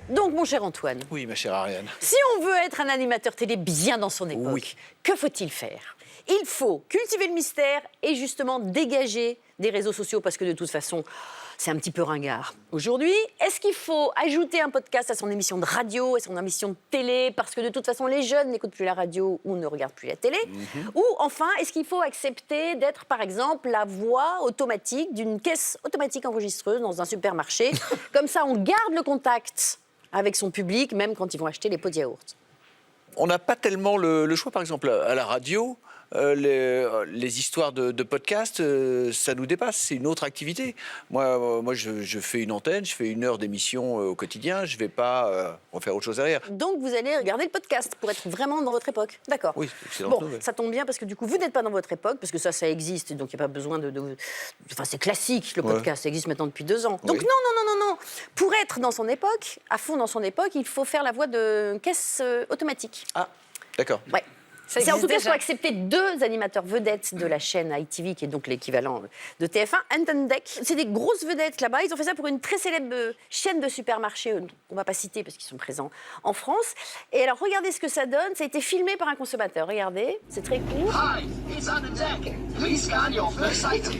Donc, mon cher Antoine, Oui, ma chère Ariane. si on veut être un animateur télé bien dans son époque, Oui. que faut-il faire? Il faut cultiver le mystère et justement dégager des réseaux sociaux parce que de toute façon, c'est un petit peu ringard. Aujourd'hui, est-ce qu'il faut ajouter un podcast à son émission de radio, à son émission de télé parce que de toute façon, les jeunes n'écoutent plus la radio ou ne regardent plus la télé? Ou enfin, est-ce qu'il faut accepter d'être, par exemple, la voix automatique d'une caisse automatique enregistreuse dans un supermarché? Comme ça, on garde le contact avec son public, même quand ils vont acheter les pots de yaourt. On n'a pas tellement le choix, par exemple, à la radio. Les histoires de podcasts, ça nous dépasse, c'est une autre activité. Moi je fais une antenne, je fais 1 heure d'émission au quotidien, je ne vais pas refaire autre chose derrière. Donc, vous allez regarder le podcast pour être vraiment dans votre époque. D'accord. Oui, excellent. Bon, ça tombe bien parce que du coup, vous n'êtes pas dans votre époque, parce que ça existe, donc il n'y a pas besoin Enfin, c'est classique, le podcast, ça existe maintenant depuis 2 ans. Donc, Oui. non. Pour être dans son époque, à fond dans son époque, il faut faire la voix de caisse automatique. Ah, d'accord. Ouais. Ça C'est en tout existe cas, il faut déjà. accepter 2 animateurs vedettes de la chaîne ITV, qui est donc l'équivalent de TF1, Ant and Dec. C'est des grosses vedettes là-bas. Ils ont fait ça pour une très célèbre chaîne de supermarchés, qu'on ne va pas citer parce qu'ils sont présents en France. Et alors, regardez ce que ça donne. Ça a été filmé par un consommateur. Regardez, c'est très court. Hi, it's Ant and Dec. Please scan your first item.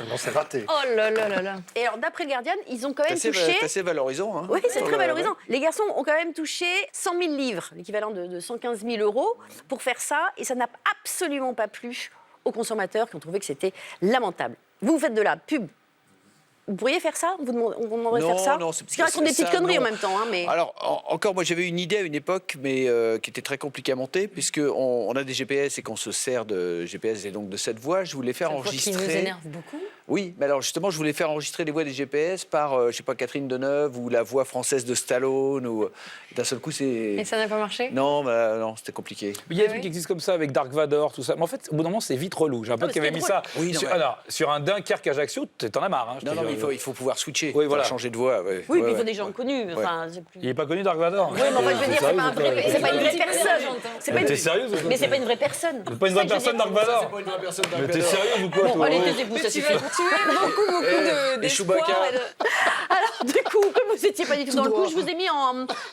Non, c'est raté. Oh là là là là. Et alors, d'après le Guardian, ils ont quand même C'est touché... assez valorisant. Hein. Oui, c'est très Ouais. valorisant. Les garçons ont quand même touché 100 000 livres, l'équivalent de 115 000 euros, pour faire ça. Et ça n'a absolument pas plu aux consommateurs qui ont trouvé que c'était lamentable. Vous faites de la pub. Vous pourriez faire ça? On vous demanderait de faire ça? Non, Parce qu'ils racontent des petites ça, conneries non. en même temps. Hein, mais... Alors, encore, moi, j'avais une idée à une époque, mais qui était très compliquée à monter, puisqu'on on a des GPS et qu'on se sert de GPS et donc de cette voix. Je voulais faire Qui enregistrer... nous énerve beaucoup. Oui, mais alors justement, je voulais faire enregistrer les voix des GPS par, je sais pas, Catherine Deneuve ou la voix française de Stallone. Ou... D'un seul coup, c'est... Et ça n'a pas marché? Non, non, c'était compliqué. Mais il y a des Ah trucs oui qui existent comme ça avec Dark Vador, tout ça. Mais en fait, au bout d'un moment, c'est vite relou. J'ai un pote mais qui avait c'était mis ça Oui, non, sur, mais- sur un Dunkerque-Ajaccio, t'en as marre. Hein, je te Non, non, jure. mais il faut pouvoir switcher, Oui, voilà. changer de voix. Ouais. Oui, Ouais, mais il faut ouais. des gens connus. Enfin, c'est plus... Il n'est pas connu Dark Vador. Oui, mais enfin, je veux dire, c'est pas un vrai, c'est pas une vraie personne. C'est pas T'es une... sérieuse ou quoi? Mais c'est pas une vraie personne. C'est pas une vraie personne Dark Vador. Pas une vraie personne, Mais t'es sérieuse ou quoi, Bon, toi? allez, Oh. taisez-vous, ça Tu suffit. vas tuer beaucoup Et d'espoir. Chewbacca. Alors, du coup, comme vous n'étiez pas du tout dans le coup, je vous ai mis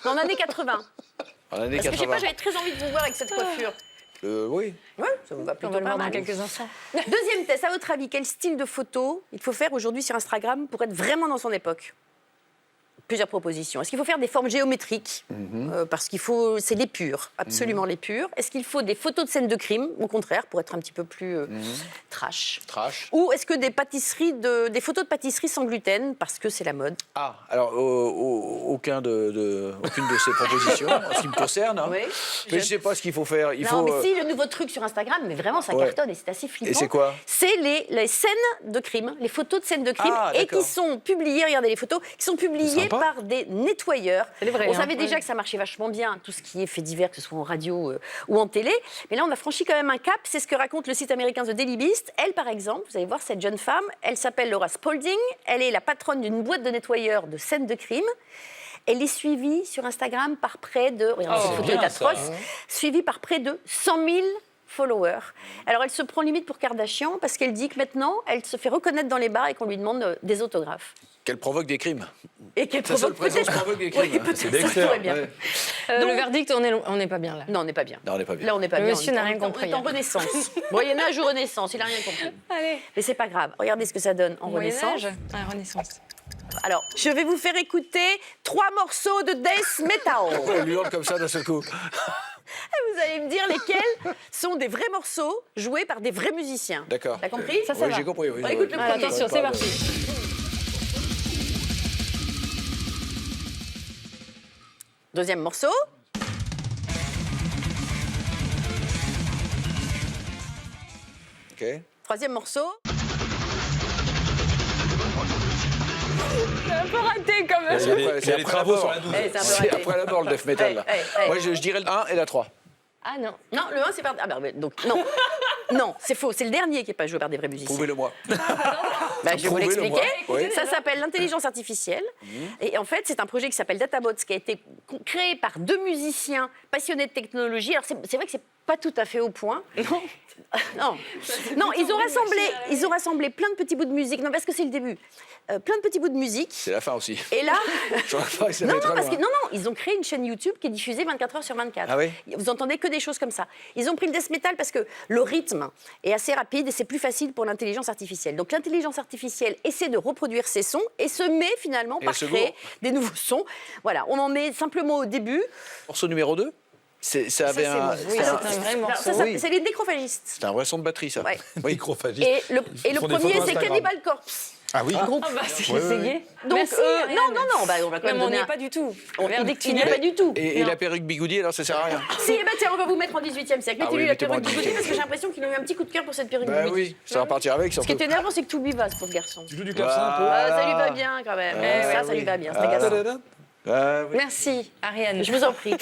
dans l'année 80. En années Parce que je sais 80. pas, j'avais très envie de vous voir avec cette coiffure. Oui. Ouais, ça vous va On plutôt va le pas voir dans mal. quelques instants. Deuxième test, à votre avis, quel style de photo il faut faire aujourd'hui sur Instagram pour être vraiment dans son époque? Plusieurs propositions. Est-ce qu'il faut faire des formes géométriques? Parce qu'il faut, c'est l'épure, absolument l'épure. Est-ce qu'il faut des photos de scènes de crime, au contraire, pour être un petit peu plus trash? Trash. Ou est-ce que des des photos de pâtisserie sans gluten, parce que c'est la mode? Ah, alors, aucune de ces propositions, en ce qui me concerne. Hein. Oui. Mais je sais pas ce qu'il faut faire. Il Non, faut, mais si, le nouveau truc sur Instagram, mais vraiment, ça Ouais. cartonne et c'est assez flippant. Et c'est quoi? C'est les scènes de crime, les photos de scènes de crime, Ah, et d'accord. qui sont publiées, regardez les photos, qui sont publiées Sympa. par des nettoyeurs. C'est vrai, On hein. savait déjà que ça marchait vachement bien, tout ce qui est fait divers, que ce soit en radio ou en télé. Mais là, on a franchi quand même un cap. C'est ce que raconte le site américain The Daily Beast. Elle, par exemple, vous allez voir cette jeune femme, elle s'appelle Laura Spalding. Elle est la patronne d'une boîte de nettoyeurs de scènes de crime. Elle est suivie sur Instagram par près de... Regardez, cette c'est photo est bien, ça, atroce. Suivie par près de 100 000 followers. Alors, elle se prend limite pour Kardashian parce qu'elle dit que maintenant, elle se fait reconnaître dans les bars et qu'on lui demande des autographes. Qu'elle provoque des crimes. Et qu'elle Sa seule provoque présence peut-être... provoque des crimes. Oui, peut-être, C'est ça Dexter, pourrait bien. Ouais. Le verdict, on n'est pas bien là. Non, on n'est pas bien. Non, on n'est pas bien. Là, on n'est pas Le bien. monsieur n'a rien compris, On est en hein. Renaissance. Moyen-Âge ou Renaissance, il n'a rien compris. Allez. Mais c'est pas grave. Regardez ce que ça donne en Renaissance. Renaissance. Alors, je vais vous faire écouter 3 morceaux de death metal. Elle lui hurle comme ça d'un seul coup. Vous allez me dire lesquels sont des vrais morceaux joués par des vrais musiciens. D'accord. T'as compris? Ça Oui, va. j'ai compris. Oui, On écoute le Ah, premier. attention, c'est parti. Deuxième morceau. Ok. Troisième morceau. C'est un peu raté quand même. Il y a des- après- il y a des après travaux la sur mort. la 12. Eh, c'est un peu C'est raté. après la mort, le death metal. là. Ouais. Moi, je dirais le 1 et la 3. Ah non. Non, le 1, c'est pas... Ah, bah, donc, non. Non, c'est faux. C'est le dernier qui n'est pas joué par des vrais musiciens. Prouvez-le-moi. Bah, je vais vous Prouvez-le moi. l'expliquer. Oui. Ça s'appelle l'intelligence artificielle. Et en fait, c'est un projet qui s'appelle DataBots, qui a été créé par 2 musiciens passionnés de technologie. Alors, c'est vrai que c'est pas tout à fait au point. Non, ils ont rassemblé plein de petits bouts de musique. Non, parce que c'est le début. Plein de petits bouts de musique. C'est la fin aussi. Et là, Je crois que ça va non, être non, très parce que, loin. non, ils ont créé une chaîne YouTube qui est diffusée 24 heures sur 24. Ah oui. Vous entendez que des choses comme ça. Ils ont pris le death metal parce que le rythme est assez rapide et c'est plus facile pour l'intelligence artificielle. Donc l'intelligence artificielle essaie de reproduire ces sons et se met finalement Et par elle se créer gourre. des nouveaux sons. Voilà, on en met simplement au début. Morceau numéro 2, ça avait un... Oui, c'est un- c'est un vrai morceau. Oui. C'est les nécrophagistes. C'est un vrai son de batterie, ça. Ouais. Oui. Microphagiste. Et le Ils font des premier, photos c'est Instagram. Cannibal Corpse. Ah oui. Groupe. Ah bah, c'est Oui, oui, essayé. Donc, Merci, Ariane. non, bah, on va quand Non, même mais on n'y donner est pas du tout. On- Verdict il n'y final. est pas du tout. Et Non. la perruque bigoudi, alors ça sert à rien. Si, eh ben, tiens, on va vous mettre en 18e siècle. Ah Mettez-lui oui, la mettez-moi perruque en bigoudi 18e. parce que j'ai l'impression qu'il a eu un petit coup de cœur pour cette perruque Bah bigoudi. oui, ça va partir avec, Ce qui surtout. est énervant, c'est que tout lui va, ce pauvre garçon. Tu joues du clavecin un peu Ah, ça lui va bien quand même. Ah, ça oui. lui va bien, c'est Ah. agaçant. Tadadada. Ah oui. Merci, Ariane. Je vous en prie.